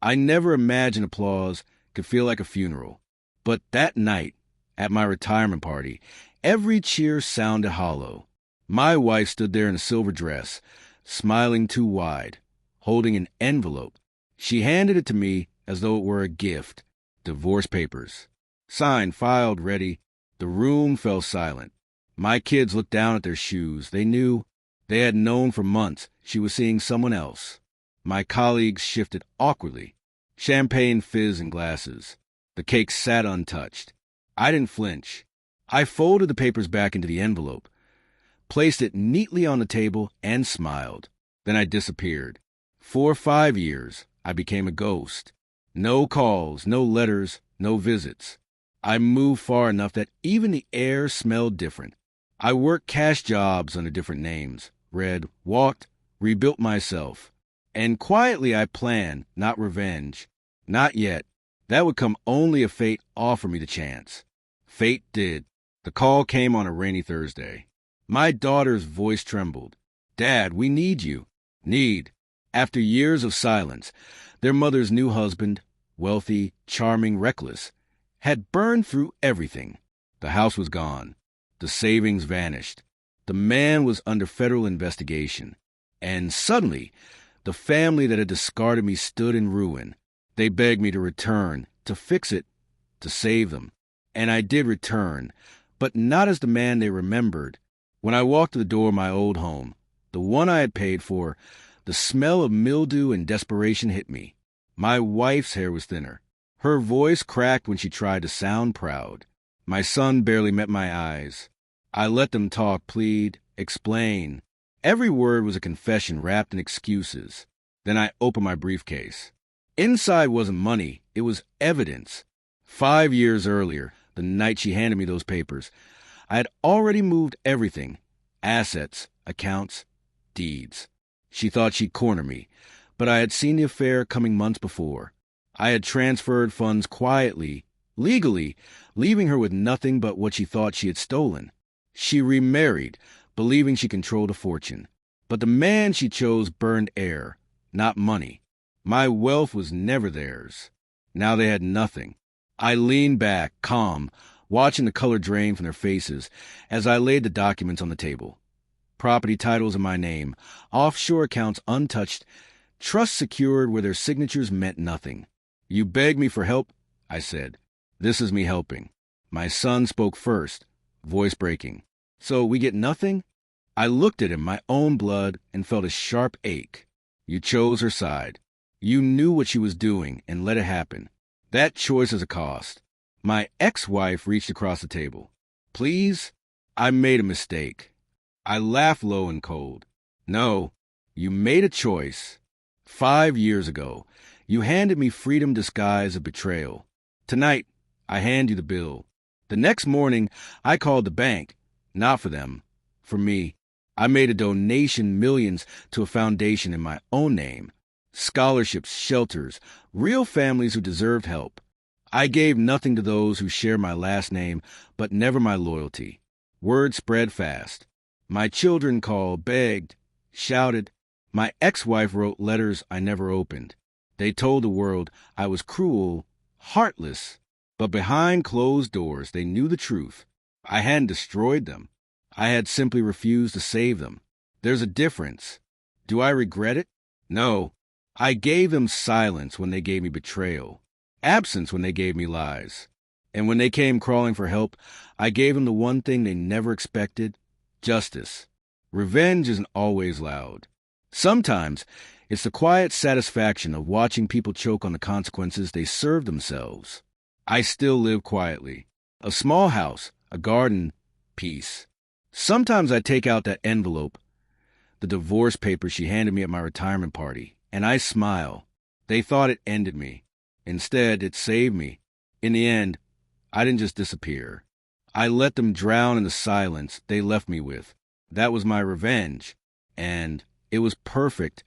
I never imagined applause could feel like a funeral. But that night, at my retirement party, every cheer sounded hollow. My wife stood there in a silver dress, smiling too wide, holding an envelope. She handed it to me as though it were a gift. Divorce papers. Signed, filed, ready. The room fell silent. My kids looked down at their shoes. They knew. They had known for months she was seeing someone else. My colleagues shifted awkwardly. Champagne fizzed in glasses. The cake sat untouched. I didn't flinch. I folded the papers back into the envelope, placed it neatly on the table, and smiled. Then I disappeared. For 5 years, I became a ghost. No calls, no letters, no visits. I moved far enough that even the air smelled different. I worked cash jobs under different names, read, walked, rebuilt myself. And quietly I planned, not revenge. Not yet. That would come only if fate offered me the chance. Fate did. The call came on a rainy Thursday. My daughter's voice trembled. "Dad, we need you." Need. After years of silence, their mother's new husband, wealthy, charming, reckless, had burned through everything. The house was gone. The savings vanished. The man was under federal investigation. And suddenly, the family that had discarded me stood in ruin. They begged me to return, to fix it, to save them. And I did return, but not as the man they remembered. When I walked to the door of my old home, the one I had paid for, the smell of mildew and desperation hit me. My wife's hair was thinner. Her voice cracked when she tried to sound proud. My son barely met my eyes. I let them talk, plead, explain. Every word was a confession wrapped in excuses. Then I opened my briefcase. Inside wasn't money, it was evidence. 5 years earlier, the night she handed me those papers, I had already moved everything. Assets, accounts, deeds. She thought she'd corner me, but I had seen the affair coming months before. I had transferred funds quietly, legally, leaving her with nothing but what she thought she had stolen. She remarried, believing she controlled a fortune. But the man she chose burned air, not money. My wealth was never theirs. Now they had nothing. I leaned back, calm, watching the color drain from their faces as I laid the documents on the table. Property titles in my name, offshore accounts untouched, trusts secured where their signatures meant nothing. "You begged me for help," I said. "This is me helping." My son spoke first, voice breaking. "So we get nothing?" I looked at him, my own blood, and felt a sharp ache. "You chose her side. You knew what she was doing and let it happen. That choice is a cost." My ex-wife reached across the table. "Please? I made a mistake." I laughed low and cold. "No, you made a choice. 5 years ago, you handed me freedom disguised as betrayal. Tonight, I hand you the bill. The next morning, I called the bank. Not for them. For me. I made a donation, millions, to a foundation in my own name. Scholarships, shelters, real families who deserved help. I gave nothing to those who share my last name, but never my loyalty. Word spread fast. My children called, begged, shouted. My ex-wife wrote letters I never opened. They told the world I was cruel, heartless. But behind closed doors, they knew the truth. I hadn't destroyed them. I had simply refused to save them. There's a difference. Do I regret it? No. I gave them silence when they gave me betrayal, absence when they gave me lies. And when they came crawling for help, I gave them the one thing they never expected: justice. Revenge isn't always loud. Sometimes it's the quiet satisfaction of watching people choke on the consequences they serve themselves. I still live quietly. A small house, a garden, peace. Sometimes I take out that envelope, the divorce papers she handed me at my retirement party, and I smile. They thought it ended me. Instead, it saved me. In the end, I didn't just disappear. I let them drown in the silence they left me with. That was my revenge. And it was perfect